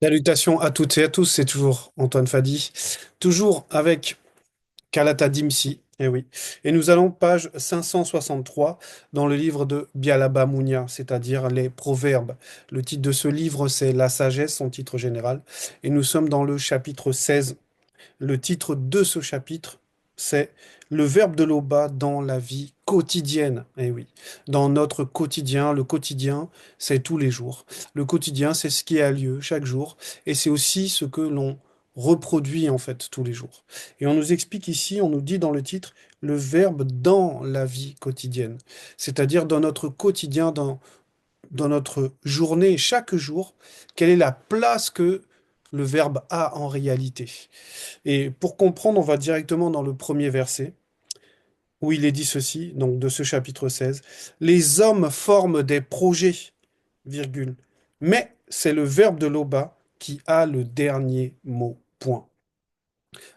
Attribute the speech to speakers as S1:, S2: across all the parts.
S1: Salutations à toutes et à tous, c'est toujours Antoine Fadi, toujours avec Kalata Dimsi, eh oui. Et nous allons page 563 dans le livre de Bialaba Mounia, c'est-à-dire les proverbes. Le titre de ce livre, c'est La sagesse, son titre général. Et nous sommes dans le chapitre 16. Le titre de ce chapitre, c'est Le verbe de l'Oba dans la vie quotidienne. Eh oui, dans notre quotidien, le quotidien, c'est tous les jours. Le quotidien, c'est ce qui a lieu chaque jour et c'est aussi ce que l'on reproduit en fait tous les jours. Et on nous explique ici, on nous dit dans le titre, le verbe dans la vie quotidienne, c'est-à-dire dans notre quotidien, dans notre journée, chaque jour, quelle est la place que le verbe a en réalité. Et pour comprendre, on va directement dans le premier verset, où il est dit ceci, donc de ce chapitre 16. Les hommes forment des projets, virgule, mais c'est le verbe de l'Oba qui a le dernier mot, point.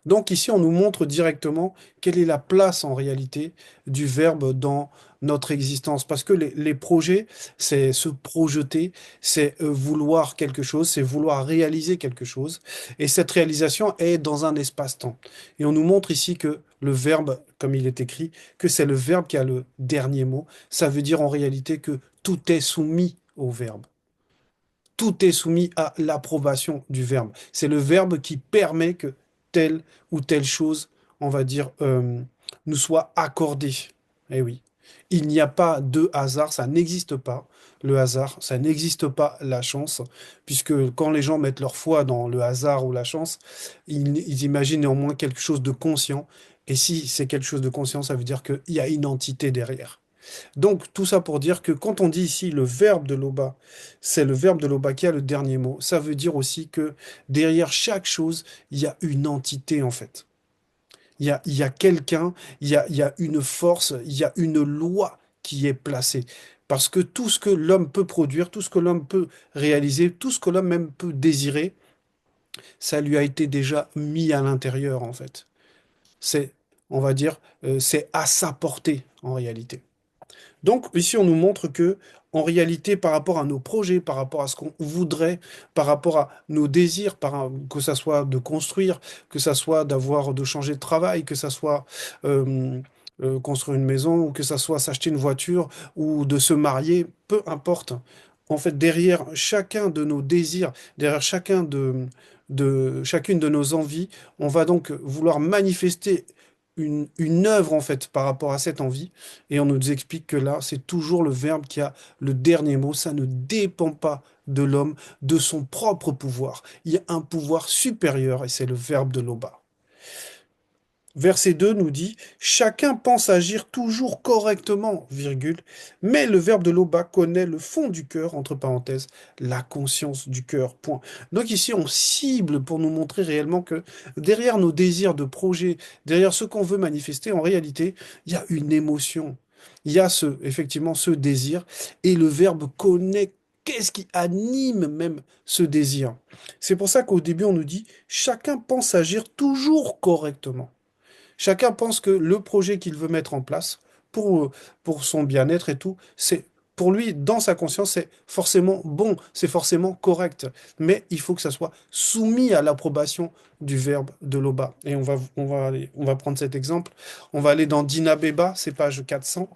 S1: Donc ici, on nous montre directement quelle est la place en réalité du verbe dans notre existence. Parce que les projets, c'est se projeter, c'est vouloir quelque chose, c'est vouloir réaliser quelque chose. Et cette réalisation est dans un espace-temps. Et on nous montre ici que le verbe, comme il est écrit, que c'est le verbe qui a le dernier mot. Ça veut dire en réalité que tout est soumis au verbe. Tout est soumis à l'approbation du verbe. C'est le verbe qui permet que telle ou telle chose, on va dire, nous soit accordée. Eh oui. Il n'y a pas de hasard, ça n'existe pas. Le hasard, ça n'existe pas la chance, puisque quand les gens mettent leur foi dans le hasard ou la chance, ils imaginent néanmoins quelque chose de conscient. Et si c'est quelque chose de conscient, ça veut dire qu'il y a une entité derrière. Donc, tout ça pour dire que quand on dit ici le verbe de l'Oba, c'est le verbe de l'Oba qui a le dernier mot, ça veut dire aussi que derrière chaque chose, il y a une entité en fait. Il y a quelqu'un, il y a une force, il y a une loi qui est placée. Parce que tout ce que l'homme peut produire, tout ce que l'homme peut réaliser, tout ce que l'homme même peut désirer, ça lui a été déjà mis à l'intérieur en fait. C'est, on va dire, c'est à sa portée en réalité. Donc ici, on nous montre que, en réalité, par rapport à nos projets, par rapport à ce qu'on voudrait, par rapport à nos désirs, que ça soit de construire, que ça soit de changer de travail, que ça soit construire une maison, ou que ça soit s'acheter une voiture, ou de se marier, peu importe. En fait, derrière chacun de nos désirs, derrière chacune de nos envies, on va donc vouloir manifester une œuvre en fait par rapport à cette envie. Et on nous explique que là, c'est toujours le verbe qui a le dernier mot. Ça ne dépend pas de l'homme, de son propre pouvoir. Il y a un pouvoir supérieur et c'est le verbe de l'Oba. Verset 2 nous dit, chacun pense agir toujours correctement, virgule, mais le verbe de l'Oba connaît le fond du cœur, entre parenthèses, la conscience du cœur, point. Donc ici, on cible pour nous montrer réellement que derrière nos désirs de projet, derrière ce qu'on veut manifester, en réalité, il y a une émotion. Il y a effectivement, ce désir, et le verbe connaît qu'est-ce qui anime même ce désir. C'est pour ça qu'au début, on nous dit, chacun pense agir toujours correctement. Chacun pense que le projet qu'il veut mettre en place pour son bien-être et tout, c'est pour lui, dans sa conscience, c'est forcément bon, c'est forcément correct. Mais il faut que ça soit soumis à l'approbation du verbe de l'Oba. Et on va prendre cet exemple. On va aller dans Dina Beba, c'est page 400.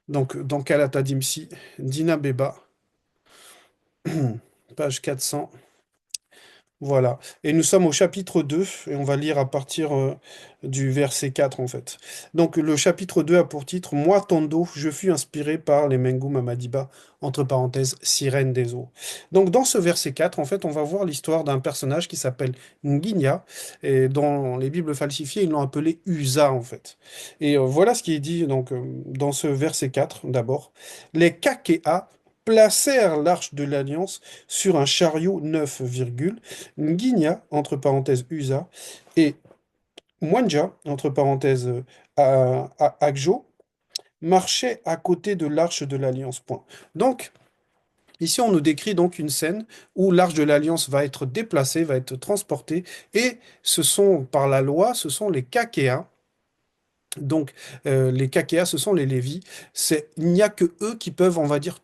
S1: Donc, dans Kalata Dimsi, Dina Beba, page 400. Voilà. Et nous sommes au chapitre 2 et on va lire à partir du verset 4 en fait. Donc le chapitre 2 a pour titre Moi, Tondo, je fus inspiré par les Mengu Mamadiba, entre parenthèses, sirène des eaux. Donc dans ce verset 4, en fait, on va voir l'histoire d'un personnage qui s'appelle Nginya, et dans les Bibles falsifiées, ils l'ont appelé Usa en fait. Et voilà ce qui est dit donc, dans ce verset 4 d'abord. Les Kakea placèrent l'arche de l'alliance sur un chariot neuf, virgule, Nguinia, entre parenthèses USA, et Mwanja, entre parenthèses Agjo, marchaient à côté de l'arche de l'Alliance. Point. Donc, ici, on nous décrit donc une scène où l'arche de l'Alliance va être déplacée, va être transportée, et ce sont, par la loi, ce sont les Kakéens. Donc, les Kakéas, ce sont les Lévis. Il n'y a que eux qui peuvent, on va dire,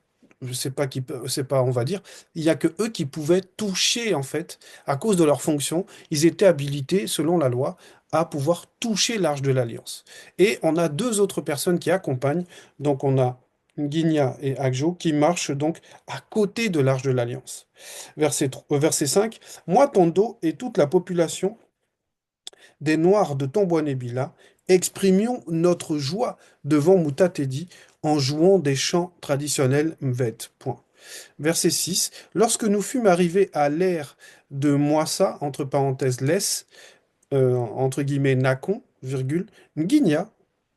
S1: c'est pas c'est pas, on va dire, il y a que eux qui pouvaient toucher, en fait, à cause de leur fonction, ils étaient habilités, selon la loi, à pouvoir toucher l'Arche de l'Alliance. Et on a deux autres personnes qui accompagnent, donc on a Guinia et Agjo qui marchent donc à côté de l'Arche de l'Alliance. Verset 5, moi, Tondo et toute la population des Noirs de Tombouanébila exprimions notre joie devant Moutatedi en jouant des chants traditionnels Mvet. Point. Verset 6. Lorsque nous fûmes arrivés à l'ère de Moissa, entre parenthèses, Lès, entre guillemets, Nacon, virgule, Nguigna,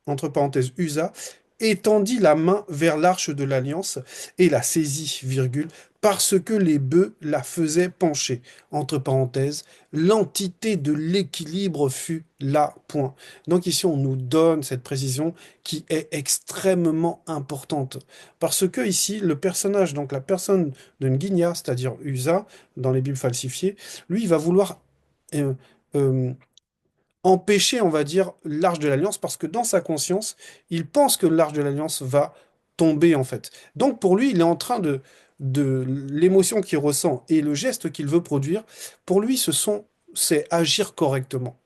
S1: entre parenthèses, Usa, étendit la main vers l'arche de l'alliance et la saisit, virgule, parce que les bœufs la faisaient pencher, entre parenthèses, l'entité de l'équilibre fut là, point. Donc ici, on nous donne cette précision qui est extrêmement importante, parce que ici, le personnage, donc la personne de Nguigna, c'est-à-dire Usa, dans les Bibles falsifiées, lui, il va vouloir euh, euh, empêcher, on va dire, l'Arche de l'Alliance, parce que dans sa conscience, il pense que l'Arche de l'Alliance va tomber, en fait. Donc pour lui, il est en train de l'émotion qu'il ressent et le geste qu'il veut produire, pour lui, c'est agir correctement.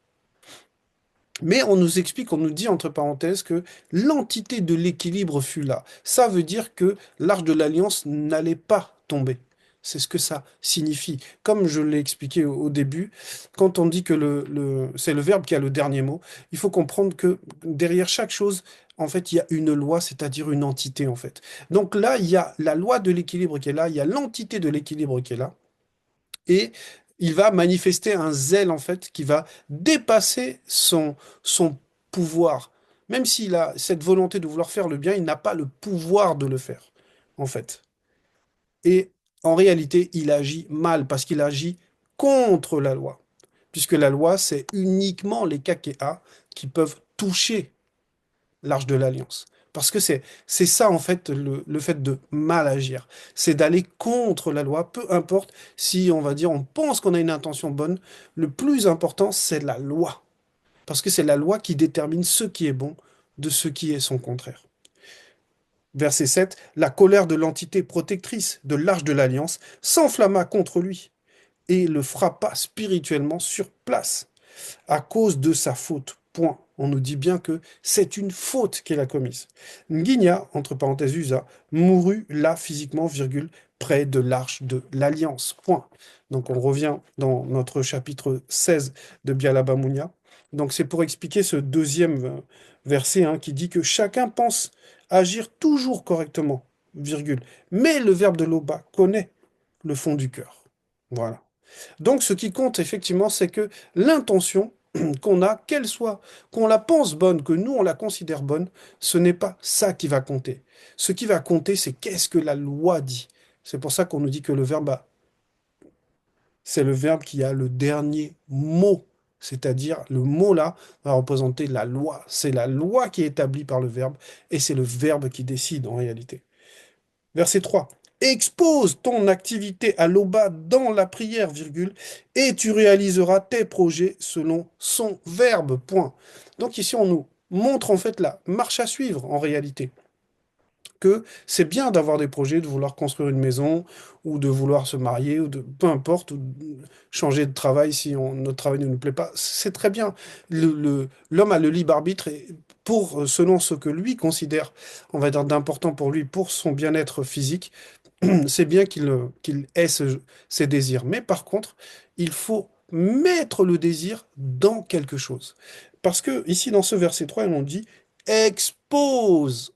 S1: Mais on nous explique, on nous dit entre parenthèses que l'entité de l'équilibre fut là. Ça veut dire que l'Arche de l'Alliance n'allait pas tomber. C'est ce que ça signifie. Comme je l'ai expliqué au début, quand on dit que c'est le verbe qui a le dernier mot, il faut comprendre que derrière chaque chose, en fait, il y a une loi, c'est-à-dire une entité, en fait. Donc là, il y a la loi de l'équilibre qui est là, il y a l'entité de l'équilibre qui est là et il va manifester un zèle en fait qui va dépasser son pouvoir. Même s'il a cette volonté de vouloir faire le bien, il n'a pas le pouvoir de le faire, en fait. Et en réalité, il agit mal parce qu'il agit contre la loi, puisque la loi, c'est uniquement les KKA qui peuvent toucher l'Arche de l'Alliance. Parce que c'est ça, en fait, le fait de mal agir. C'est d'aller contre la loi, peu importe si, on va dire, on pense qu'on a une intention bonne. Le plus important, c'est la loi. Parce que c'est la loi qui détermine ce qui est bon de ce qui est son contraire. Verset 7, la colère de l'entité protectrice de l'Arche de l'Alliance s'enflamma contre lui et le frappa spirituellement sur place à cause de sa faute. Point. On nous dit bien que c'est une faute qu'elle a commise. Nguigna, entre parenthèses USA, mourut là physiquement, virgule, près de l'arche de l'Alliance. Point. Donc on revient dans notre chapitre 16 de Bialabamounia. Donc c'est pour expliquer ce deuxième verset hein, qui dit que chacun pense agir toujours correctement, virgule. Mais le verbe de Loba connaît le fond du cœur. Voilà. Donc, ce qui compte effectivement, c'est que l'intention qu'on a, qu'elle soit, qu'on la pense bonne, que nous on la considère bonne, ce n'est pas ça qui va compter. Ce qui va compter, c'est qu'est-ce que la loi dit. C'est pour ça qu'on nous dit que le verbe, c'est le verbe qui a le dernier mot. C'est-à-dire, le mot là va représenter la loi. C'est la loi qui est établie par le verbe et c'est le verbe qui décide en réalité. Verset 3. Expose ton activité à l'Oba dans la prière, virgule, et tu réaliseras tes projets selon son verbe. Point. Donc ici, on nous montre en fait la marche à suivre en réalité. Que c'est bien d'avoir des projets, de vouloir construire une maison, ou de vouloir se marier, ou de peu importe, ou de changer de travail si notre travail ne nous plaît pas. C'est très bien. L'homme a le libre arbitre et selon ce que lui considère, on va dire, d'important pour lui, pour son bien-être physique, c'est bien qu'il ait ses désirs. Mais par contre, il faut mettre le désir dans quelque chose. Parce que ici, dans ce verset 3, on dit expose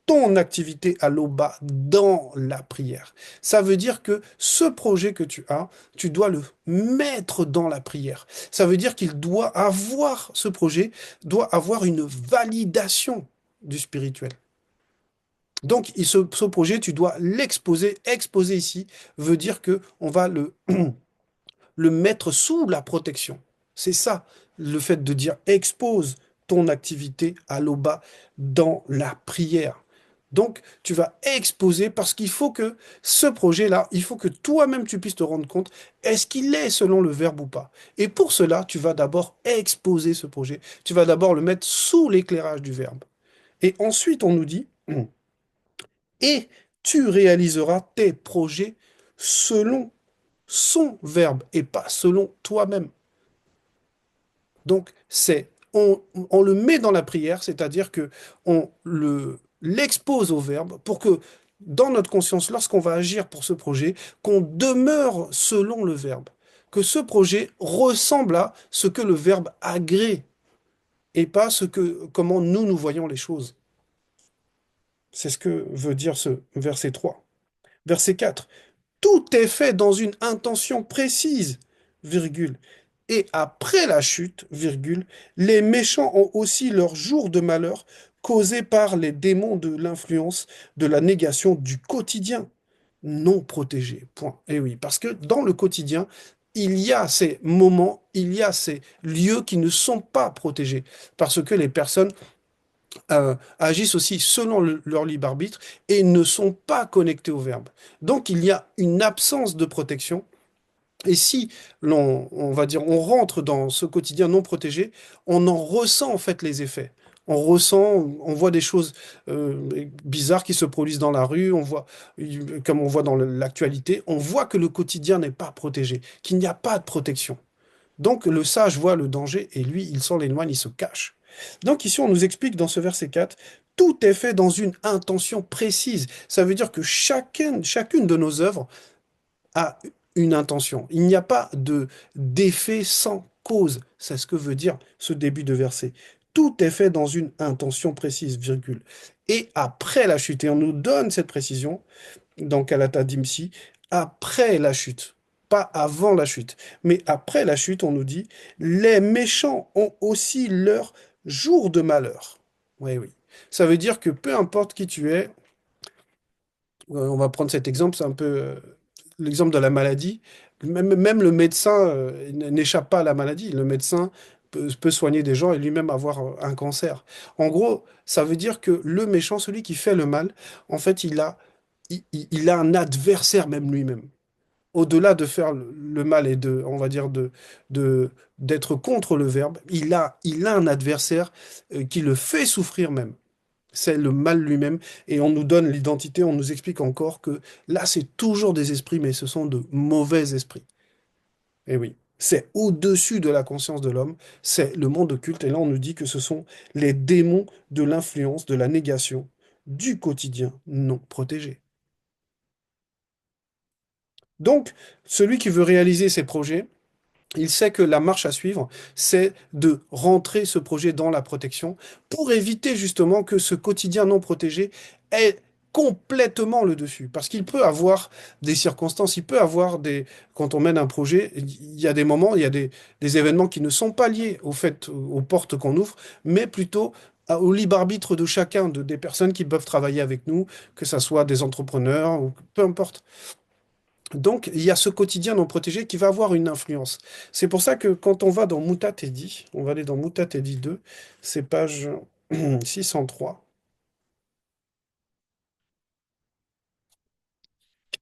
S1: ton activité à l'Oba dans la prière. Ça veut dire que ce projet que tu as, tu dois le mettre dans la prière. Ça veut dire qu'il doit avoir, ce projet doit avoir une validation du spirituel. Donc, ce projet, tu dois l'exposer. Exposer ici veut dire que on va le mettre sous la protection. C'est ça, le fait de dire expose ton activité à l'OBA dans la prière. Donc, tu vas exposer parce qu'il faut que ce projet-là, il faut que toi-même tu puisses te rendre compte, est-ce qu'il est selon le verbe ou pas? Et pour cela, tu vas d'abord exposer ce projet. Tu vas d'abord le mettre sous l'éclairage du verbe. Et ensuite, on nous dit, et tu réaliseras tes projets selon son verbe et pas selon toi-même. Donc, on le met dans la prière, c'est-à-dire que l'expose au verbe pour que dans notre conscience, lorsqu'on va agir pour ce projet, qu'on demeure selon le verbe, que ce projet ressemble à ce que le verbe agrée et pas comment nous voyons les choses. C'est ce que veut dire ce verset 3. Verset 4. Tout est fait dans une intention précise, virgule. Et après la chute, virgule, les méchants ont aussi leur jour de malheur causé par les démons de l'influence, de la négation du quotidien non protégé. Point. Et oui, parce que dans le quotidien, il y a ces moments, il y a ces lieux qui ne sont pas protégés, parce que les personnes agissent aussi selon leur libre arbitre et ne sont pas connectés au verbe. Donc il y a une absence de protection. Et si on va dire, on rentre dans ce quotidien non protégé, on en ressent en fait les effets. On ressent, on voit des choses bizarres qui se produisent dans la rue, comme on voit dans l'actualité, on voit que le quotidien n'est pas protégé, qu'il n'y a pas de protection. Donc le sage voit le danger et lui, il s'en éloigne, il se cache. Donc ici, on nous explique dans ce verset 4, tout est fait dans une intention précise. Ça veut dire que chacune de nos œuvres a une intention. Il n'y a pas d'effet sans cause. C'est ce que veut dire ce début de verset. Tout est fait dans une intention précise, virgule. Et après la chute, et on nous donne cette précision, dans Kalata Dimsi, après la chute, pas avant la chute, mais après la chute, on nous dit, les méchants ont aussi leur jour de malheur. Oui, oui. Ça veut dire que peu importe qui tu es, on va prendre cet exemple, c'est un peu l'exemple de la maladie. Même le médecin n'échappe pas à la maladie. Le médecin peut soigner des gens et lui-même avoir un cancer. En gros, ça veut dire que le méchant, celui qui fait le mal, en fait, il a un adversaire même lui-même. Au-delà de faire le mal et on va dire, de, d'être contre le verbe, il a un adversaire qui le fait souffrir même. C'est le mal lui-même. Et on nous donne l'identité, on nous explique encore que là, c'est toujours des esprits, mais ce sont de mauvais esprits. Et oui, c'est au-dessus de la conscience de l'homme, c'est le monde occulte. Et là, on nous dit que ce sont les démons de l'influence, de la négation, du quotidien non protégé. Donc, celui qui veut réaliser ses projets, il sait que la marche à suivre, c'est de rentrer ce projet dans la protection pour éviter justement que ce quotidien non protégé ait complètement le dessus. Parce qu'il peut avoir des circonstances, il peut avoir quand on mène un projet, il y a des moments, il y a des événements qui ne sont pas liés au fait, aux portes qu'on ouvre, mais plutôt au libre arbitre de chacun, des personnes qui peuvent travailler avec nous, que ce soit des entrepreneurs, ou peu importe. Donc, il y a ce quotidien non protégé qui va avoir une influence. C'est pour ça que quand on va dans Mutat Edi, on va aller dans Mutat Edi 2, c'est page 603.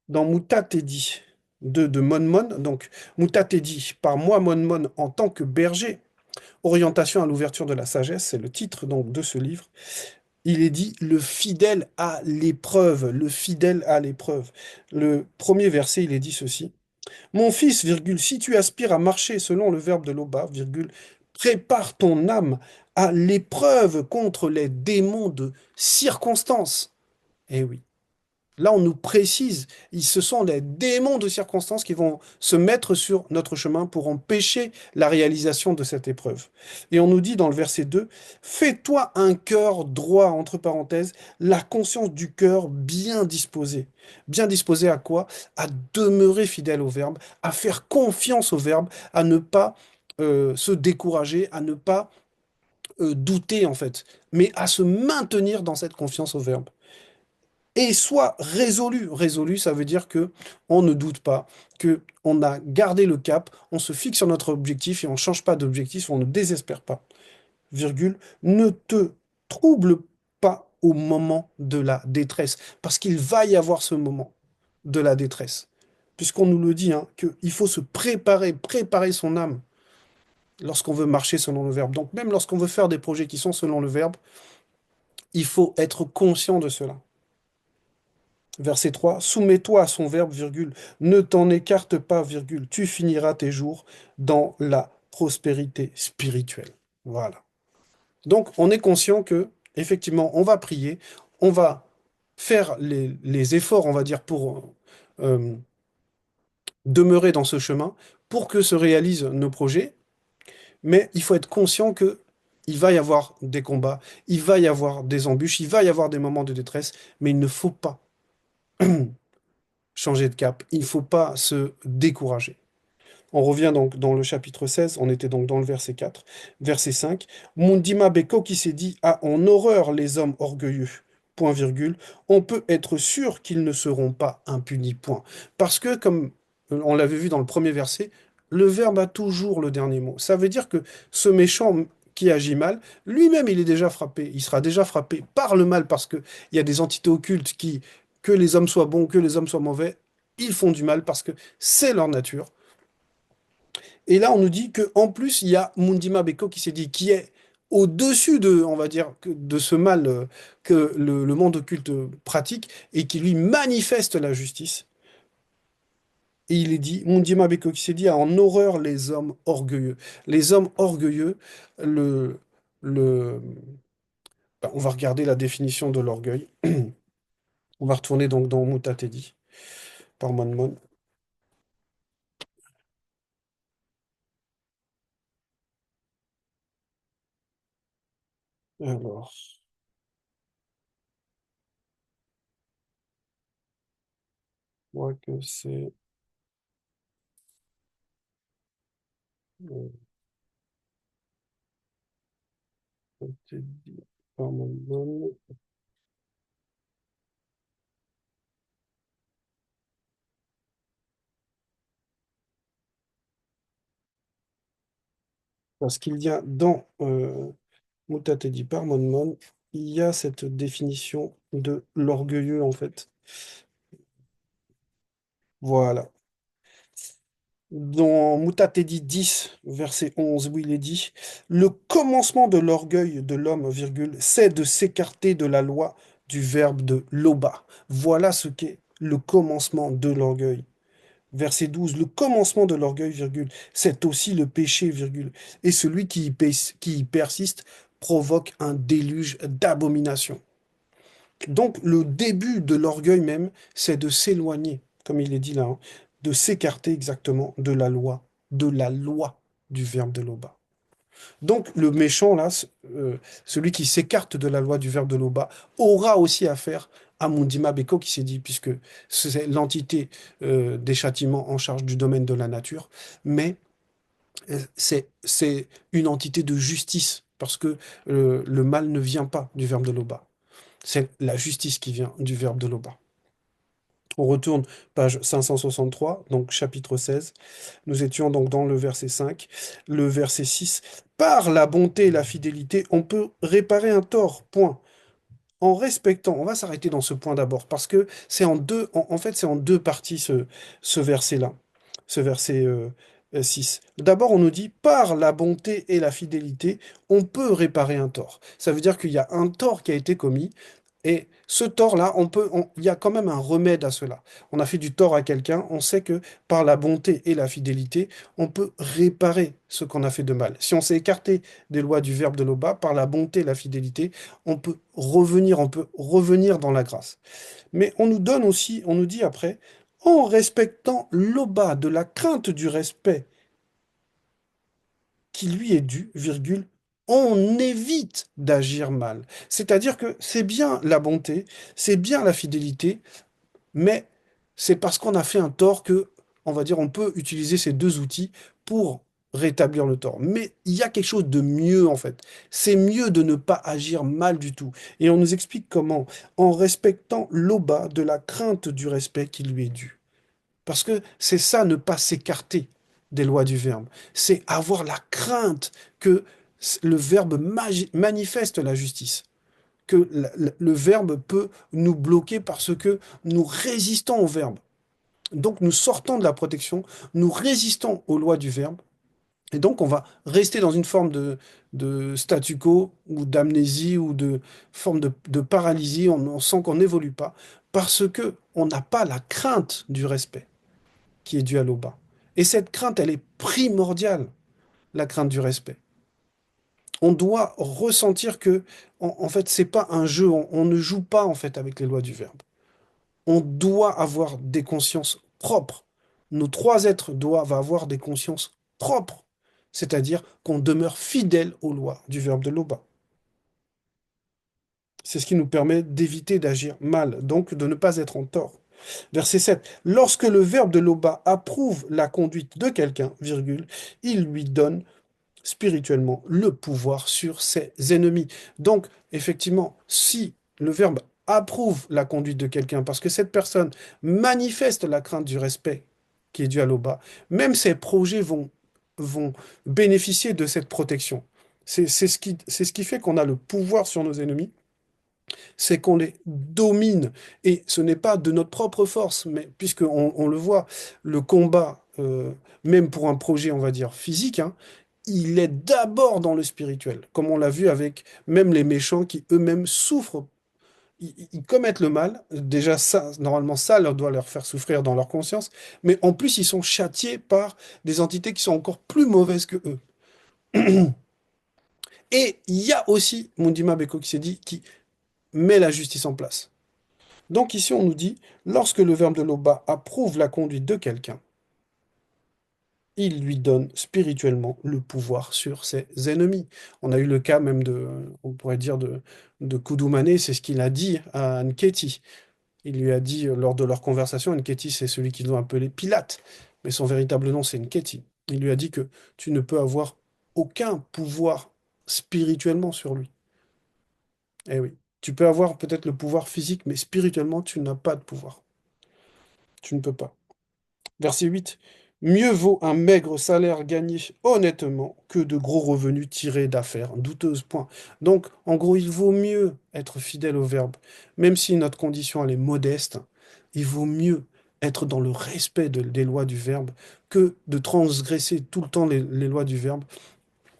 S1: Dans Mutat Edi 2 de Monmon, donc Mutat Edi par moi Monmon en tant que berger, orientation à l'ouverture de la sagesse, c'est le titre donc de ce livre. Il est dit le fidèle à l'épreuve, le fidèle à l'épreuve. Le premier verset, il est dit ceci. Mon fils, virgule, si tu aspires à marcher selon le verbe de l'Oba, virgule, prépare ton âme à l'épreuve contre les démons de circonstance. Eh oui. Là, on nous précise, ce sont les démons de circonstance qui vont se mettre sur notre chemin pour empêcher la réalisation de cette épreuve. Et on nous dit dans le verset 2, fais-toi un cœur droit, entre parenthèses, la conscience du cœur bien disposée. Bien disposée à quoi? À demeurer fidèle au verbe, à faire confiance au verbe, à ne pas se décourager, à ne pas douter en fait, mais à se maintenir dans cette confiance au verbe et soit résolu. Résolu, ça veut dire que on ne doute pas, que on a gardé le cap, on se fixe sur notre objectif et on ne change pas d'objectif, on ne désespère pas. Virgule, ne te trouble pas au moment de la détresse, parce qu'il va y avoir ce moment de la détresse. Puisqu'on nous le dit, hein, qu'il faut se préparer son âme lorsqu'on veut marcher selon le verbe. Donc même lorsqu'on veut faire des projets qui sont selon le verbe, il faut être conscient de cela. Verset 3, soumets-toi à son verbe, virgule, ne t'en écarte pas, virgule, tu finiras tes jours dans la prospérité spirituelle. Voilà. Donc, on est conscient que, effectivement, on va prier, on va faire les efforts, on va dire, pour euh, demeurer dans ce chemin, pour que se réalisent nos projets, mais il faut être conscient que il va y avoir des combats, il va y avoir des embûches, il va y avoir des moments de détresse, mais il ne faut pas changer de cap, il ne faut pas se décourager. On revient donc dans le chapitre 16. On était donc dans le verset 4, verset 5. Mundima Beko qui s'est dit a en horreur les hommes orgueilleux. Point virgule. On peut être sûr qu'ils ne seront pas impunis. Point. Parce que, comme on l'avait vu dans le premier verset, le verbe a toujours le dernier mot. Ça veut dire que ce méchant qui agit mal, lui-même, il est déjà frappé. Il sera déjà frappé par le mal parce qu'il y a des entités occultes qui, que les hommes soient bons, que les hommes soient mauvais, ils font du mal parce que c'est leur nature. Et là, on nous dit qu'en plus, il y a Mundima Beko qui s'est dit, qui est au-dessus de, on va dire, de ce mal que le monde occulte pratique et qui lui manifeste la justice. Et il est dit, Mundima Beko qui s'est dit, a en horreur les hommes orgueilleux. Les hommes orgueilleux, le, le, on va regarder la définition de l'orgueil. On va retourner donc dans Mutatedi par Monmon. Alors, je vois que c'est euh, Mutatedi par Monmon. Parce qu'il y a dans Mutatedi par Monmon, il y a cette définition de l'orgueilleux en fait. Voilà. Dans Mutatedi 10, verset 11, où il est dit, le commencement de l'orgueil de l'homme, virgule, c'est de s'écarter de la loi du verbe de loba. Voilà ce qu'est le commencement de l'orgueil. Verset 12, le commencement de l'orgueil, virgule, c'est aussi le péché, virgule, et celui qui y persiste provoque un déluge d'abomination. Donc le début de l'orgueil même, c'est de s'éloigner, comme il est dit là, hein, de s'écarter exactement de la loi du verbe de Loba. Donc le méchant là, celui qui s'écarte de la loi du verbe de Loba, aura aussi affaire à Mundima Beko qui s'est dit, puisque c'est l'entité des châtiments en charge du domaine de la nature, mais c'est une entité de justice, parce que le mal ne vient pas du verbe de Loba. C'est la justice qui vient du verbe de Loba. On retourne page 563, donc chapitre 16. Nous étions donc dans le verset 5. Le verset 6. Par la bonté et la fidélité, on peut réparer un tort. Point. En respectant, on va s'arrêter dans ce point d'abord, parce que c'est en deux, en fait, c'est en deux parties ce verset-là, ce verset 6. D'abord, on nous dit, par la bonté et la fidélité, on peut réparer un tort. Ça veut dire qu'il y a un tort qui a été commis, et ce tort-là, il y a quand même un remède à cela. On a fait du tort à quelqu'un, on sait que par la bonté et la fidélité, on peut réparer ce qu'on a fait de mal. Si on s'est écarté des lois du verbe de l'Oba, par la bonté et la fidélité, on peut revenir dans la grâce. Mais on nous donne aussi, on nous dit après, en respectant l'Oba de la crainte du respect qui lui est dû, virgule, on évite d'agir mal. C'est-à-dire que c'est bien la bonté, c'est bien la fidélité, mais c'est parce qu'on a fait un tort que, on va dire, on peut utiliser ces deux outils pour rétablir le tort. Mais il y a quelque chose de mieux, en fait. C'est mieux de ne pas agir mal du tout. Et on nous explique comment, en respectant l'aubin de la crainte du respect qui lui est dû. Parce que c'est ça, ne pas s'écarter des lois du verbe. C'est avoir la crainte que le verbe manifeste la justice, que le verbe peut nous bloquer parce que nous résistons au verbe. Donc nous sortons de la protection, nous résistons aux lois du verbe, et donc on va rester dans une forme de statu quo ou d'amnésie ou de forme de paralysie, on sent qu'on n'évolue pas, Parce que on n'a pas la crainte du respect qui est due à l'Oba. Et cette crainte, elle est primordiale, la crainte du respect. On doit ressentir que, en fait, c'est pas un jeu, on ne joue pas en fait avec les lois du verbe. On doit avoir des consciences propres. Nos trois êtres doivent avoir des consciences propres, c'est-à-dire qu'on demeure fidèle aux lois du verbe de l'Oba. C'est ce qui nous permet d'éviter d'agir mal, donc de ne pas être en tort. Verset 7. Lorsque le verbe de l'Oba approuve la conduite de quelqu'un, virgule, il lui donne spirituellement le pouvoir sur ses ennemis. Donc, effectivement, si le verbe approuve la conduite de quelqu'un, parce que cette personne manifeste la crainte du respect qui est dû à l'Oba, même ses projets vont bénéficier de cette protection. C'est ce qui fait qu'on a le pouvoir sur nos ennemis, c'est qu'on les domine. Et ce n'est pas de notre propre force, mais puisqu'on on le voit, le combat, même pour un projet, on va dire, physique, hein, il est d'abord dans le spirituel, comme on l'a vu avec même les méchants qui eux-mêmes souffrent. Ils commettent le mal, déjà ça, normalement ça leur doit leur faire souffrir dans leur conscience, mais en plus ils sont châtiés par des entités qui sont encore plus mauvaises que eux. Et il y a aussi Mundima Beko qui s'est dit, qui met la justice en place. Donc ici, on nous dit, lorsque le verbe de l'Oba approuve la conduite de quelqu'un, il lui donne spirituellement le pouvoir sur ses ennemis. On a eu le cas même de, on pourrait dire, de Kudumane, c'est ce qu'il a dit à Nketi. Il lui a dit lors de leur conversation, Nketi, c'est celui qu'ils ont appelé Pilate, mais son véritable nom, c'est Nketi. Il lui a dit que tu ne peux avoir aucun pouvoir spirituellement sur lui. Eh oui, tu peux avoir peut-être le pouvoir physique, mais spirituellement, tu n'as pas de pouvoir. Tu ne peux pas. Verset 8. Mieux vaut un maigre salaire gagné honnêtement que de gros revenus tirés d'affaires douteuses. Point. Donc, en gros, il vaut mieux être fidèle au verbe. Même si notre condition elle est modeste, il vaut mieux être dans le respect des lois du verbe que de transgresser tout le temps les lois du verbe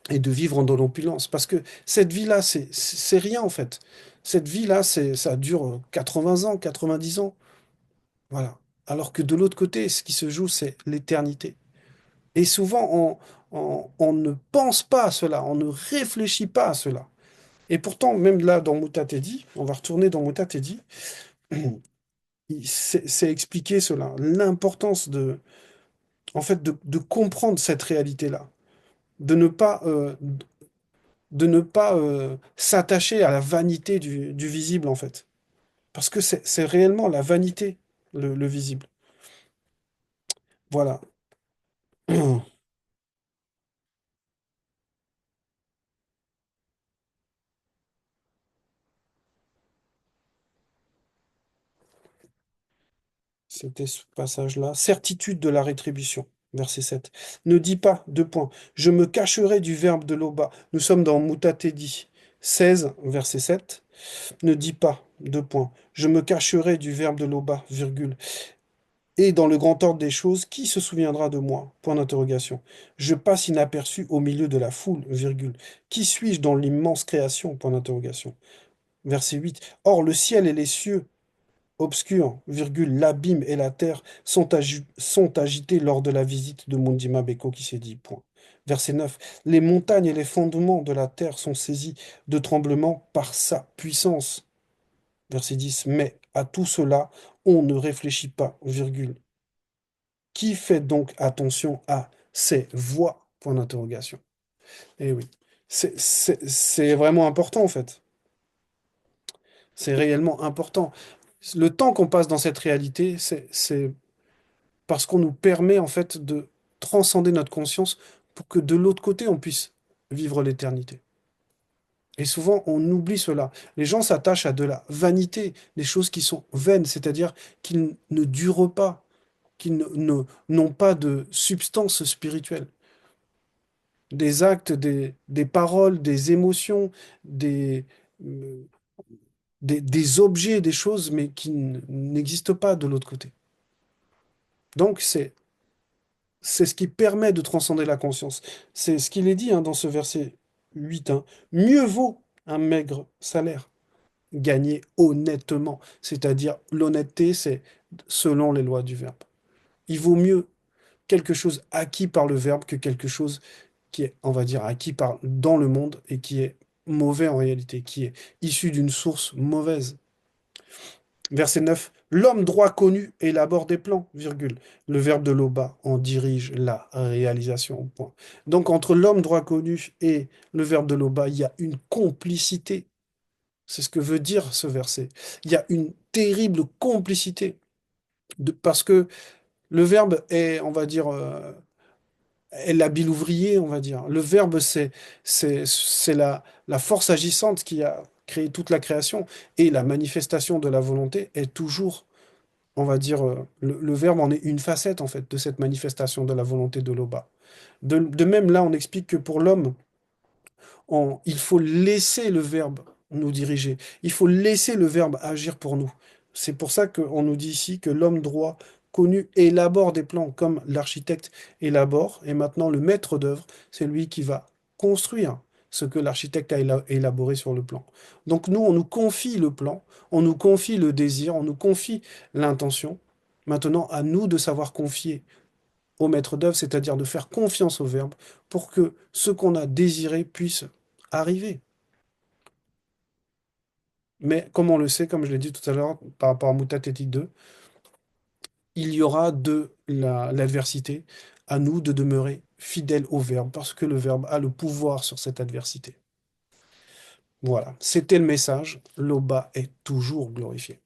S1: et de vivre dans l'opulence. Parce que cette vie-là, c'est rien en fait. Cette vie-là, ça dure 80 ans, 90 ans. Voilà. Alors que de l'autre côté, ce qui se joue, c'est l'éternité. Et souvent, on ne pense pas à cela, on ne réfléchit pas à cela. Et pourtant, même là, dans Mutatedi, on va retourner dans Mutatedi, c'est expliquer cela, l'importance en fait, de comprendre cette réalité-là, de ne pas, s'attacher à la vanité du visible, en fait. Parce que c'est réellement la vanité, le visible. Voilà. C'était ce passage-là. Certitude de la rétribution. Verset 7. Ne dis pas, deux points. Je me cacherai du verbe de l'Oba. Nous sommes dans Mutatedi 16, verset 7. Ne dis pas, deux points. Je me cacherai du verbe de l'Oba, virgule. Et dans le grand ordre des choses, qui se souviendra de moi? Point d'interrogation. Je passe inaperçu au milieu de la foule, virgule. Qui suis-je dans l'immense création? Point d'interrogation. Verset 8. Or, le ciel et les cieux obscur, virgule, l'abîme et la terre sont agités lors de la visite de Mundima Beko qui s'est dit, point. Verset 9. Les montagnes et les fondements de la terre sont saisis de tremblements par sa puissance. Verset 10. Mais à tout cela, on ne réfléchit pas, virgule. Qui fait donc attention à ces voix? Point d'interrogation. Eh oui. C'est vraiment important en fait. C'est réellement important. Le temps qu'on passe dans cette réalité, c'est parce qu'on nous permet en fait de transcender notre conscience pour que de l'autre côté, on puisse vivre l'éternité. Et souvent, on oublie cela. Les gens s'attachent à de la vanité, des choses qui sont vaines, c'est-à-dire qui ne durent pas, qui n'ont pas de substance spirituelle. Des actes, des paroles, des émotions, des, euh, des objets, des choses, mais qui n'existent pas de l'autre côté. Donc, c'est ce qui permet de transcender la conscience. C'est ce qu'il est dit hein, dans ce verset 8. Hein. Mieux vaut un maigre salaire. gagner honnêtement. C'est-à-dire, l'honnêteté, c'est selon les lois du verbe. Il vaut mieux quelque chose acquis par le verbe que quelque chose qui est, on va dire, acquis par, dans le monde et qui est mauvais en réalité, qui est issu d'une source mauvaise. Verset 9. L'homme droit connu élabore des plans, virgule. Le verbe de Loba en dirige la réalisation, point. Donc entre l'homme droit connu et le verbe de Loba, il y a une complicité. C'est ce que veut dire ce verset. Il y a une terrible complicité. Parce que le verbe est, on va dire, est l'habile ouvrier, on va dire. Le verbe, c'est la force agissante qui a créé toute la création. Et la manifestation de la volonté est toujours, on va dire, le verbe en est une facette, en fait, de cette manifestation de la volonté de l'Oba. De même, là, on explique que pour l'homme, il faut laisser le verbe nous diriger. Il faut laisser le verbe agir pour nous. C'est pour ça qu'on nous dit ici que l'homme droit connu élabore des plans comme l'architecte élabore. Et maintenant, le maître d'œuvre, c'est lui qui va construire ce que l'architecte a élaboré sur le plan. Donc nous, on nous confie le plan, on nous confie le désir, on nous confie l'intention. Maintenant, à nous de savoir confier au maître d'œuvre, c'est-à-dire de faire confiance au verbe pour que ce qu'on a désiré puisse arriver. Mais comme on le sait, comme je l'ai dit tout à l'heure par rapport à Moutat Éthique 2, il y aura de l'adversité, à nous de demeurer fidèles au verbe parce que le verbe a le pouvoir sur cette adversité. Voilà, c'était le message. L'Oba est toujours glorifié.